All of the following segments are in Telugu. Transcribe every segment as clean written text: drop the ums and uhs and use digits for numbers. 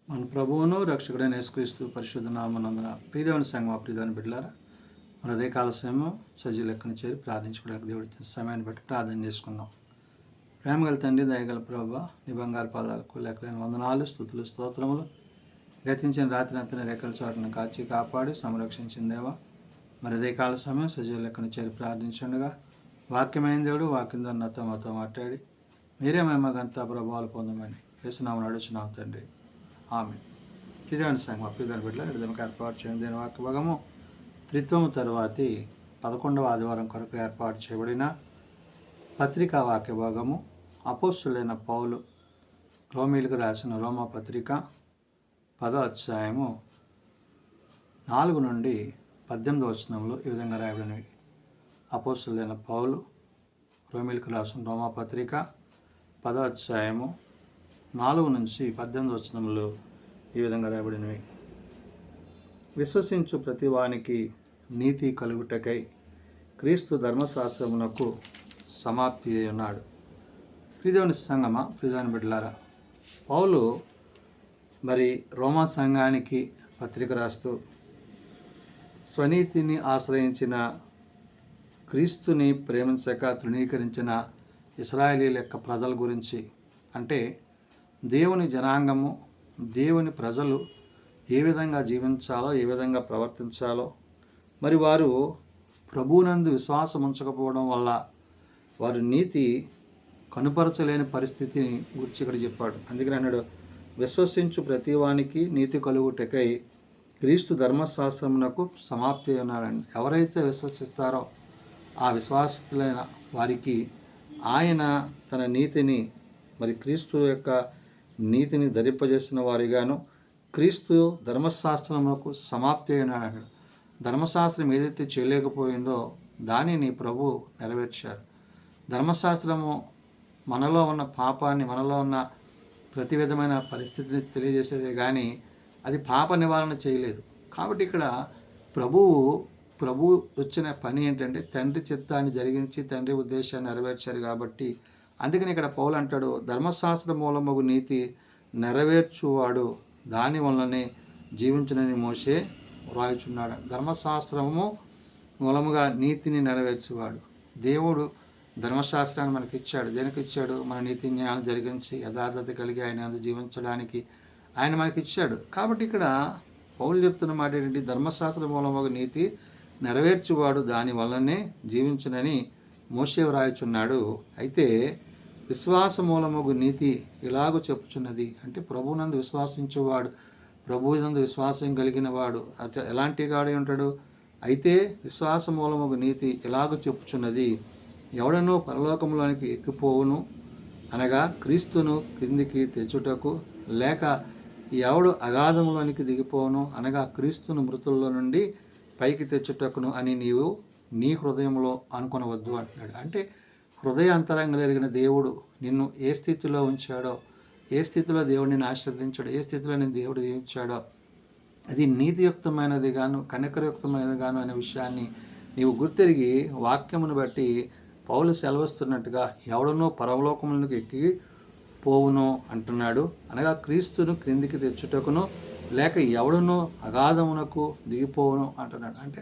మన ప్రభువును రక్షకుడైన యేసుక్రీస్తు పరిశుద్ధ నామమునందున ప్రియదేవుని సంఘం ప్రియదేవుని బిడ్డలారా మన ఉదయకాల సమయం సజీవ లెక్కను చేరి ప్రార్థించుకోవడానికి దేవుడి సమయాన్ని బట్టి ప్రార్థన చేసుకుందాం. ప్రేమగల తండ్రి, దయగల ప్రభువా, నీ బంగారు పాదాలకు లెక్కలేని వందనాలు, స్తుతులు, స్తోత్రములు. గతించిన రాత్రి అంతా రేఖల చోటను కాచి కాపాడి సంరక్షించిందేవా, మరి ఉదయకాల సమయం సజీవ లెక్కను చేరి ప్రార్థించుండగా వాక్యమైన దేవుడు వాక్యం ద్వారా నాతో మాతో మాట్లాడి మీరే మేము గంతా ప్రభావాలు పొందమని యేసునామమున అడుగుచున్నాం తండ్రి, ఆమె. ప్రియదేవుని సంఘం ప్రియదేవుని బిడ్డల ఎడదమకు ఏర్పాటు చేయండి. దేని వాక్య భాగము త్రిత్వము తరువాతి 11వ ఆదివారం కొరకు ఏర్పాటు చేయబడిన పత్రికా వాక్య భాగము అపోస్తులైన పౌలు రోమీలకు రాసిన రోమా పత్రిక 10వ అధ్యాయము 4 నుండి 18వ వచనములు ఈ విధంగా రాయబడినవి. అపోస్తులైన పౌలు రోమీలకు రాసిన రోమా పత్రిక 10వ అధ్యాయము 4 నుంచి 18 వచనములు ఈ విధంగా రాయబడినవి. విశ్వసించు ప్రతివానికి నీతి కలుగుటకై క్రీస్తు ధర్మశాస్త్రమునకు సమాప్తి అయి ఉన్నాడు. ప్రియదేవుని సంగమా, ప్రియదేవుని బిడ్డలారా, పౌలు మరి రోమా సంఘానికి పత్రిక రాస్తూ స్వనీతిని ఆశ్రయించిన, క్రీస్తుని ప్రేమించక తృణీకరించిన ఇశ్రాయేలీల యొక్క ప్రజల గురించి, అంటే దేవుని జనాంగము, దేవుని ప్రజలు ఏ విధంగా జీవించాలో, ఏ విధంగా ప్రవర్తించాలో, మరి వారు ప్రభువునందు విశ్వాసం ఉంచకపోవడం వల్ల వారు నీతి కనుపరచలేని పరిస్థితిని గురించి ఇక్కడ చెప్పాడు. అందుకని అన్నాడు, విశ్వసించు ప్రతివానికి నీతి కలుగుటకై క్రీస్తు ధర్మశాస్త్రమునకు సమాప్తి ఉన్నాడండి. ఎవరైతే విశ్వసిస్తారో ఆ విశ్వాసతులైన వారికి ఆయన తన నీతిని, మరి క్రీస్తు యొక్క నీతిని ధరింపజేసిన వారిగాను క్రీస్తు ధర్మశాస్త్రములకు సమాప్తి అయినాడు. ధర్మశాస్త్రం ఏదైతే చేయలేకపోయిందో దానిని ప్రభు నెరవేర్చారు. ధర్మశాస్త్రము మనలో ఉన్న పాపాన్ని, మనలో ఉన్న ప్రతి విధమైన పరిస్థితిని తెలియజేసేదే కానీ అది పాప నివారణ చేయలేదు. కాబట్టి ఇక్కడ ప్రభు వచ్చిన పని ఏంటంటే తండ్రి చిత్తాన్ని జరిగించి తండ్రి ఉద్దేశాన్ని నెరవేర్చారు. కాబట్టి అందుకని ఇక్కడ పౌలు అంటాడు, ధర్మశాస్త్ర మూలమగు నీతి నెరవేర్చువాడు దాని వల్లనే జీవించునని మోషే వ్రాయుచున్నాడు. ధర్మశాస్త్రము మూలముగా నీతిని నెరవేర్చువాడు. దేవుడు ధర్మశాస్త్రాన్ని మనకి ఇచ్చాడు. దేనికి ఇచ్చాడు? మన నీతి న్యాయాలు జరిగించి యథార్థత కలిగి ఆయన జీవించడానికి ఆయన మనకి ఇచ్చాడు. కాబట్టి ఇక్కడ పౌలు చెప్తున్న మాట ఏంటి? ధర్మశాస్త్ర మూలముగా నీతి నెరవేర్చువాడు దాని వల్లనే జీవించునని మోషే వ్రాయుచున్నాడు. అయితే విశ్వాస మూలముగు నీతి ఇలాగూ చెప్పుచున్నది, అంటే ప్రభువునందు విశ్వాసించేవాడు, ప్రభువునందు విశ్వాసం కలిగిన వాడు ఎలాంటి గాడే ఉంటాడు? అయితే విశ్వాస మూలముగు నీతి ఇలాగూ చెప్పుచున్నది, ఎవడనో పరలోకంలోనికి ఎక్కిపోవును అనగా క్రీస్తును క్రిందికి తెచ్చుటకు, లేక ఎవడు అగాధములోనికి దిగిపోవును అనగా క్రీస్తును మృతుల్లో నుండి పైకి తెచ్చుటకును అని నీవు నీ హృదయంలో అనుకొనవద్దు అంటున్నాడు. అంటే హృదయ అంతరంగం జరిగిన దేవుడు నిన్ను ఏ స్థితిలో ఉంచాడో, ఏ స్థితిలో దేవుడు నిన్ను ఆశీర్వదించాడో, ఏ స్థితిలో నేను దేవుడు దీవించాడో అది నీతియుక్తమైనది గాను కనికరయుక్తమైనది గాను అనే విషయాన్ని నీవు గుర్తెరిగి వాక్యమును బట్టి పౌలు సెలవిస్తున్నట్టుగా ఎవడనో పరలోకములకు ఎక్కి పోవును అంటున్నాడు. అనగా క్రీస్తును క్రిందికి తెచ్చుటకును, లేక ఎవడనో అగాధమునకు దిగిపోవును అంటున్నాడు. అంటే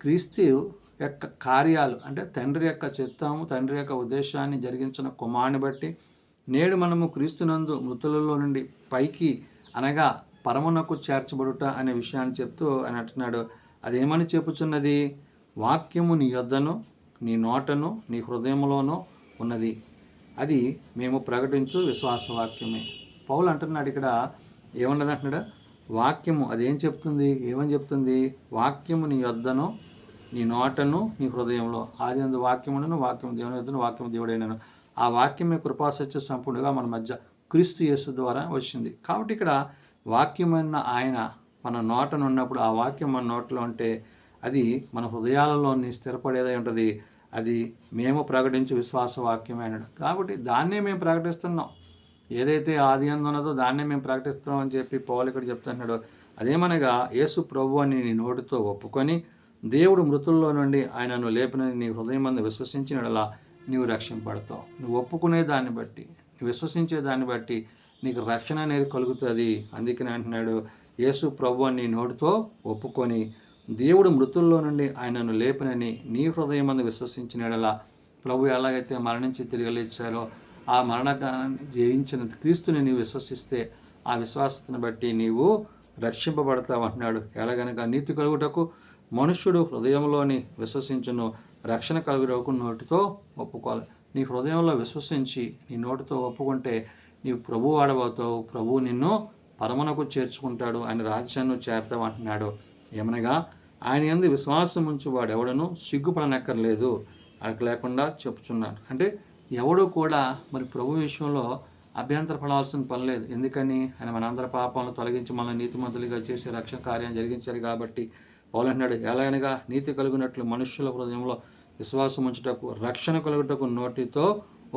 క్రీస్తు యొక్క కార్యాలు, అంటే తండ్రి యొక్క చిత్తము, తండ్రి యొక్క ఉద్దేశాన్ని జరిగించిన కుమారుని బట్టి నేడు మనము క్రీస్తునందు మృతులలో నుండి పైకి అనగా పరమునకు చేర్చబడుట అనే విషయాన్ని చెప్తూ అని అంటున్నాడు. అదేమని చెప్పుచున్నది? వాక్యము నీ యొద్దను, నీ నోటను, నీ హృదయంలోనూ ఉన్నది, అది మేము ప్రకటించు విశ్వాస వాక్యమే. పౌలు అంటున్నాడు ఇక్కడ ఏమన్నది అంటున్నాడు? వాక్యము అదేం చెప్తుంది? ఏమని చెప్తుంది? వాక్యము నీ యొద్దను, నీ నోటను, నీ హృదయంలో. ఆది అందు వాక్యమును, వాక్యం దేవుని యొద్దను, వాక్యం దేవుడైనను. ఆ వాక్యమే కృపాసత్య సంపూర్ణంగా మన మధ్య క్రీస్తు యేసు ద్వారా వచ్చింది. కాబట్టి ఇక్కడ వాక్యమైన ఆయన మన నోటను ఉన్నప్పుడు, ఆ వాక్యం మన నోట్లో ఉంటే అది మన హృదయాలలో స్థిరపడేదై ఉంటుంది. అది మేము ప్రకటించు విశ్వాస వాక్యమైనడు. కాబట్టి దాన్నే మేము ప్రకటిస్తున్నాం. ఏదైతే ఆది అందు ఉన్నదో దాన్నే మేము ప్రకటిస్తున్నామని చెప్పి పౌలు ఇక్కడ చెప్తున్నాడు. అదేమనగా యేసు ప్రభు అని నీ నోటితో ఒప్పుకొని దేవుడు మృతుల్లో నుండి ఆయనను లేపినని నీ హృదయమందు విశ్వసించినలా నీవు రక్షింపడతావు. నువ్వు ఒప్పుకునే దాన్ని బట్టి, నువ్వు విశ్వసించే దాన్ని బట్టి నీకు రక్షణ అనేది కలుగుతుంది. అందుకని అంటున్నాడు, యేసు ప్రభు అని నీ నోటితో ఒప్పుకొని దేవుడు మృతుల్లో నుండి ఆయనను లేపినని నీ హృదయమందు విశ్వసించిన యెడల, ప్రభు ఎలాగైతే మరణించి తిరిగి లేచారో ఆ మరణాన్ని జయించిన క్రీస్తుని నీవు విశ్వసిస్తే ఆ విశ్వాసతను బట్టి నీవు రక్షింపబడతావు అంటున్నాడు. ఎలాగనగా నీతి కలుగుటకు మనుష్యుడు హృదయంలోని విశ్వసించును, రక్షణ కలుగుటకు నోటితో ఒప్పుకోవాలి. నీ హృదయంలో విశ్వసించి నీ నోటితో ఒప్పుకుంటే నీవు ప్రభు వాడబోతావు. ప్రభువు నిన్ను పరమునకు చేర్చుకుంటాడు, ఆయన రాజ్యాన్ని చేరతావు అంటున్నాడు. ఏమనగా ఆయన యందు విశ్వాసం ఉంచి వాడు ఎవడను సిగ్గుపడనక్కర్లేదు అడగ లేకుండా చెప్పుచున్నాడు. అంటే ఎవడు కూడా మరి ప్రభు విషయంలో అభ్యంతరపడాల్సిన పని లేదు. ఎందుకని ఆయన మనందరి పాపాలను తొలగించి మనల్ని నీతిమంతులుగా చేసి రక్షణ కార్యం జరిగించారు కాబట్టి పౌలు అంటున్నాడు, ఎలాగనగా నీతి కలుగునట్లు మనుష్యుల హృదయంలో విశ్వాసం ఉంచుటకు రక్షణ కలుగుటకు నోటితో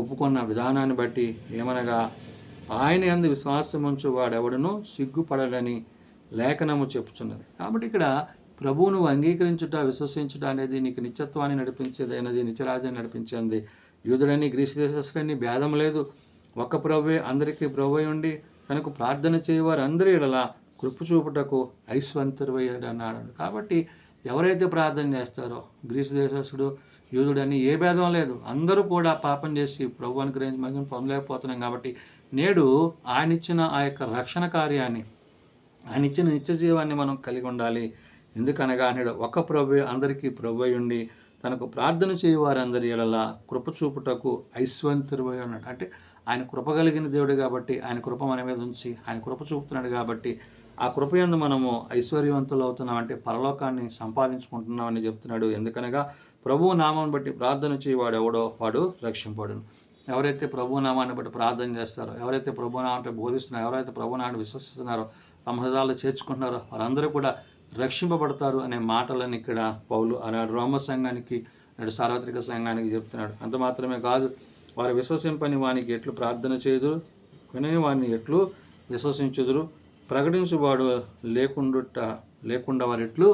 ఒప్పుకున్న విధానాన్ని బట్టి ఏమనగా ఆయన యందు విశ్వాసం ఉంచు వాడెవడను సిగ్గుపడలని లేఖనము చెప్పుచున్నది. కాబట్టి ఇక్కడ ప్రభువును అంగీకరించుట విశ్వసించుట అనేది నీకు నిత్యత్వాన్ని నడిపించేది అయినది, నిత్యరాజ్యాన్ని నడిపించేది. యూదుడని గ్రీసు దేశస్థులని భేదం లేదు, ఒక్క ప్రభువే అందరికీ ప్రభువై ఉండి తనకు ప్రార్థన చేయవారు అందరి ఎడల కృప చూపుటకు ఐశ్వంతరువయ్యాడు అన్నాడు. కాబట్టి ఎవరైతే ప్రార్థన చేస్తారో గ్రీసు దేశస్థుడు యూదుడని ఏ భేదం లేదు, అందరూ కూడా పాపం చేసి ప్రభు అనుగ్రహించి మహిమను పొందలేకపోతున్నాం. కాబట్టి నేడు ఆయన ఇచ్చిన ఆ యొక్క రక్షణ కార్యాన్ని, ఆయన ఇచ్చిన నిత్య జీవాన్ని మనం కలిగి ఉండాలి. ఎందుకనగా నేడు ఒక ప్రభువే అందరికీ ప్రభువై ఉండి తనకు ప్రార్థన చేయవారందరి ఎడల కృప చూపుటకు ఐశ్వంతరువై అన్నాడు. అంటే ఆయన కృప కలిగిన దేవుడు కాబట్టి ఆయన కృప మన మీద ఉంచి ఆయన కృప చూపుతున్నాడు కాబట్టి ఆ కృపయందు మనము ఐశ్వర్యవంతులు అవుతున్నాం, అంటే పరలోకాన్ని సంపాదించుకుంటున్నామని చెప్తున్నాడు. ఎందుకనగా ప్రభువు నామాన్ని బట్టి ప్రార్థన చేయవాడు ఎవడో వాడు రక్షింపడును. ఎవరైతే ప్రభు నామాన్ని బట్టి ప్రార్థన చేస్తారో, ఎవరైతే ప్రభు నామాన్ని బోధిస్తున్నారో, ఎవరైతే ప్రభు నామాన్ని విశ్వసిస్తున్నారో, తమ హృదయాల్లో చేర్చుకుంటున్నారో వారందరూ కూడా రక్షింపబడతారు అనే మాటలను ఇక్కడ పౌలు ఆనాడు రోమ సంఘానికి నేడు సార్వత్రిక సంఘానికి చెప్తున్నాడు. అంత మాత్రమే కాదు, వారు విశ్వసింపని వానికి ఎట్లు ప్రార్థన చేయుదురు, వినని వారిని ఎట్లు విశ్వసించుదురు, ప్రకటించువాడు లేకుండా వారు ఎట్లు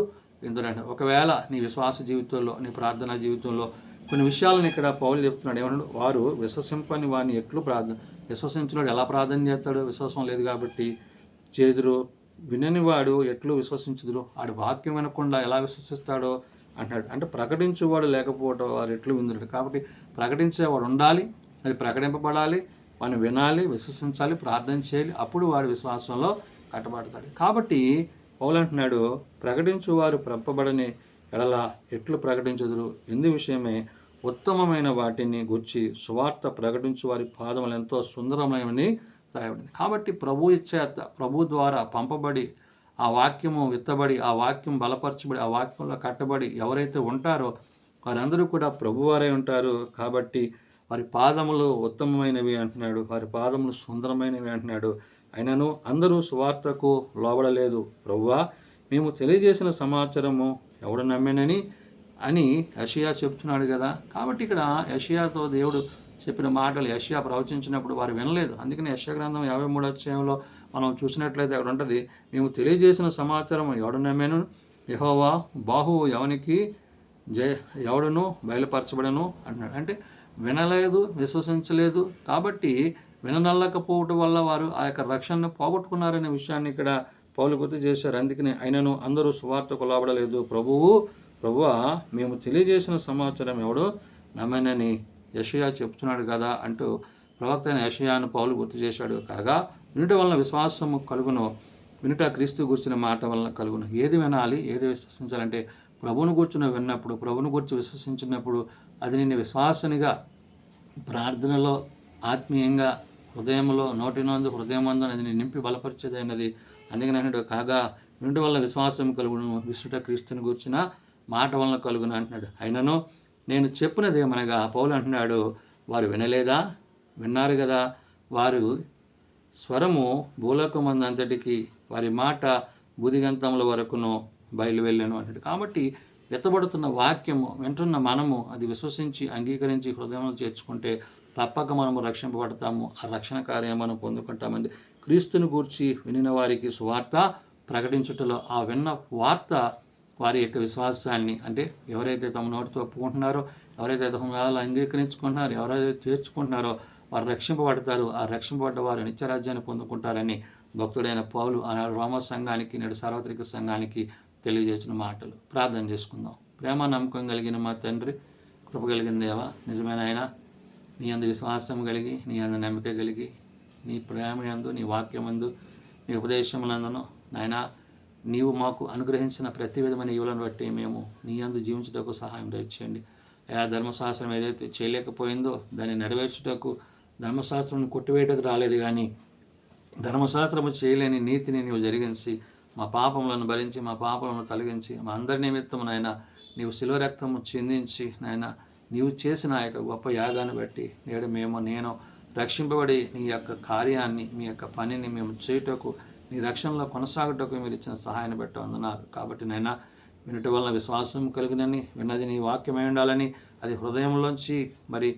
ఎందుకంటే ఒకవేళ నీ విశ్వాస జీవితంలో నీ ప్రార్థనా జీవితంలో కొన్ని విషయాలను ఇక్కడ పౌలు చెప్తున్నాడు. ఏమన్నాడు, వారు విశ్వసింపని వారిని ఎట్లు విశ్వసించినాడు ఎలా ప్రార్థన చేస్తాడు, విశ్వాసం లేదు కాబట్టి చేదురు, వినని వాడు ఎట్లు విశ్వసించుదురు, ఆడు వాక్యం వినకుండా ఎలా విశ్వసిస్తాడో అంటాడు. అంటే ప్రకటించేవాడు లేకపోవడం వారు ఎట్లు విందుడు. కాబట్టి ప్రకటించేవాడు ఉండాలి, అది ప్రకటింపబడాలి, వాడిని వినాలి, విశ్వసించాలి, ప్రార్థన చేయాలి, అప్పుడు వాడు విశ్వాసంలో కట్టబడతాడు. కాబట్టి పౌలు అంటున్నాడు, ప్రకటించువారు పంపబడని ఎడల ఎట్లు ప్రకటించుదురు, ఎందు విషయమే ఉత్తమమైన వాటిని గుర్చి సువార్త ప్రకటించు వారి పాదములు ఎంతో సుందరమైనవని రాయబడింది. కాబట్టి ప్రభు చేత ప్రభు ద్వారా పంపబడి ఆ వాక్యము విత్తబడి ఆ వాక్యం బలపరచబడి ఆ వాక్యంలో కట్టబడి ఎవరైతే ఉంటారో వారందరూ కూడా ప్రభువారై ఉంటారు. కాబట్టి వారి పాదములు ఉత్తమమైనవి అంటున్నాడు, వారి పాదములు సుందరమైనవి అంటున్నాడు. అయినను అందరూ సువార్తకు లోబడలేదు. ప్రభువా, మేము తెలియజేసిన సమాచారము ఎవడు నమ్మినని అని యెషయా చెప్తున్నాడు కదా. కాబట్టి ఇక్కడ యెషయాతో దేవుడు చెప్పిన మాటలు యెషయా ప్రవచించినప్పుడు వారు వినలేదు. అందుకని యెషయా గ్రంథం 53వ అధ్యాయంలో మనం చూసినట్లయితే అక్కడ ఉంటుంది, మేము తెలియజేసిన సమాచారం ఎవడు నమ్మాను, యెహోవా బాహువు ఎవడును బయలుపరచబడను అంటున్నాడు. అంటే వినలేదు, విశ్వసించలేదు. కాబట్టి విననల్లకపోవటం వల్ల వారు ఆ యొక్క రక్షణను పోగొట్టుకున్నారనే విషయాన్ని ఇక్కడ పౌలు గుర్తు చేశారు. అందుకని అయినను అందరూ సువార్తకు లోబడలేదు. ప్రభువా, మేము తెలియజేసిన సమాచారం ఎవడు నమ్మనని యెషయా చెప్తున్నాడు కదా అంటూ ప్రవక్త అయిన యెషయాను పౌలు గుర్తు చేశాడు. కాగా వినుట వలన విశ్వాసము కలుగును, వినుట క్రీస్తు గురించిన మాట వలన కలుగును. ఏది వినాలి, ఏది విశ్వసించాలంటే ప్రభువును కూర్చుని విన్నప్పుడు, ప్రభువును గురించి విశ్వసించినప్పుడు అది నిన్ను విశ్వాసనిగా ప్రార్థనలో ఆత్మీయంగా హృదయంలో నోటినందు హృదయమందు అది నింపి బలపరిచేదైనది. అందుకని అన్నాడు, కాగా వినుట వల్ల విశ్వాసం కలుగును, విసుట క్రీస్తుని గురించిన మాట వలన కలుగును అంటున్నాడు. అయినను నేను చెప్పినదేమనగా పౌలు అంటున్నాడు, వారు వినలేదా, విన్నారు కదా, వారు స్వరము భూలోకమందు అంతటికి వారి మాట బుదిగంతముల వరకును బయలు వెళ్ళాను అంటాడు. కాబట్టి వెతబడుతున్న వాక్యము వింటున్న మనము అది విశ్వసించి అంగీకరించి హృదయంలో చేర్చుకుంటే తప్పక మనము రక్షింపబడతాము, ఆ రక్షణ కార్యం మనం పొందుకుంటామండి. క్రీస్తుని గూర్చి వినిన వారికి సువార్త ప్రకటించుటలో ఆ విన్న వార్త వారి యొక్క విశ్వాసాన్ని, అంటే ఎవరైతే తమ నోటితో ఒప్పుకుంటున్నారో, ఎవరైతే తమ అంగీకరించుకుంటున్నారో, ఎవరైతే చేర్చుకుంటున్నారో వారు రక్షింపబడతారు. ఆ రక్షింపబడ్డ వారు నిత్యరాజ్యాన్ని పొందుకుంటారని భక్తుడైన పౌలు ఆనాడు రోమా సంఘానికి, నేడు సార్వత్రిక సంఘానికి తెలియజేసిన మాటలు. ప్రార్థన చేసుకుందాం. ప్రేమ నమ్మకం కలిగిన మా తండ్రి, కృప కలిగిన దేవా, నిజమైన ఆయన, నీ అందు విశ్వాసం కలిగి, నీ అందు నమ్మిక కలిగి, నీ ప్రేమ యందు, నీ వాక్యమందు, నీ ఉపదేశములందును నాయన నీవు మాకు అనుగ్రహించిన ప్రతి విధమైన ఈవులను బట్టి మేము నీ యందు జీవించుటకు సహాయం దయచేయండి. ఆ ధర్మశాస్త్రం ఏదైతే చేయలేకపోయిందో దాన్ని నెరవేర్చుటకు ధర్మశాస్త్రం కొట్టివేయటకు రాలేదు, కానీ ధర్మశాస్త్రము చేయలేని నీతిని నీవు జరిగించి మా పాపములను భరించి, మా పాపములను తొలగించి, మా అందరి నిమిత్తము నాయన నీవు శిలువ రక్తము చిందించి నాయన నీవు చేసిన ఆ యొక్క గొప్ప యాగాన్ని బట్టి నేను రక్షింపబడి నీ యొక్క కార్యాన్ని, మీ యొక్క పనిని మేము చేయుటకు, నీ రక్షణలో కొనసాగుటకు మీరు ఇచ్చిన సహాయాన్ని బట్టి అందున్నారు. కాబట్టి నైనా వినటి వలన విశ్వాసం కలిగినని, విన్నది నీ వాక్యమై ఉండాలని, అది హృదయంలోంచి మరి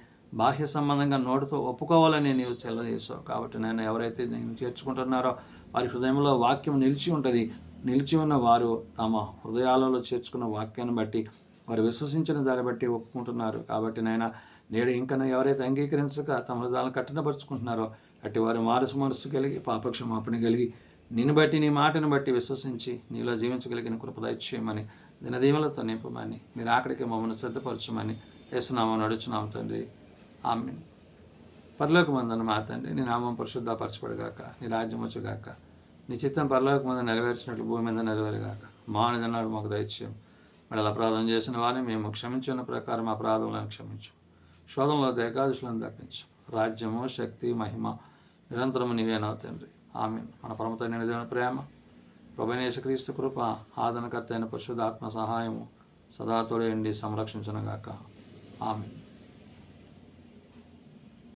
బాహ్య సంబంధంగా నోటితో ఒప్పుకోవాలని నీవు తెలియజేసావు. కాబట్టి నేను ఎవరైతే నేను చేర్చుకుంటున్నారో వారి హృదయంలో వాక్యం నిలిచి ఉంటుంది. నిలిచి ఉన్న వారు తమ హృదయాలలో చేర్చుకున్న వాక్యాన్ని బట్టి, వారు విశ్వసించిన దాన్ని బట్టి ఒప్పుకుంటున్నారు. కాబట్టి నాయన నేడు ఇంకా ఎవరైతే అంగీకరించక తమ హృదయాలను కఠినపరుచుకుంటున్నారో అట్టి వారు మనసు కలిగి, పాపక్షమాపణ కలిగి, నిన్ను బట్టి, నీ మాటను బట్టి విశ్వసించి నీలో జీవించగలిగిన కృప దయచేయమని, దినదీవులతో నింపమని, మీరు అక్కడికి మమ్మల్ని సిద్ధపరచమని యేసునామమున అడుగుచున్నాము తండ్రి. ఆమేన్. పరలోకమందున్న మా తండ్రి, నీ నామం పరిశుద్ధపరచబడుగాక, నీ రాజ్యం వచ్చుగాక, నీ చిత్తం పరలోకమందు నెరవేర్చినట్లు భూమి మీద నెరవేరుగాక. మానిదన్నాడు మాకు దయచేయం. మరి అపరాధం చేసిన వారిని మేము క్షమించిన ప్రకారం అపరాధములను క్షమించు. శోధనలో ఏకాదశులను తప్పించు. రాజ్యము, శక్తి, మహిమ నిరంతరము నీవేనవు తండ్రి. ఆమేన్. మన పరమతైన దేవుని ప్రేమ, ప్రభువైన యేసుక్రీస్తు కృప, ఆదరణకర్త అయిన పరిశుద్ధాత్మ సహాయము సదా తోడేండి సంరక్షించునుగాక. ఆమేన్.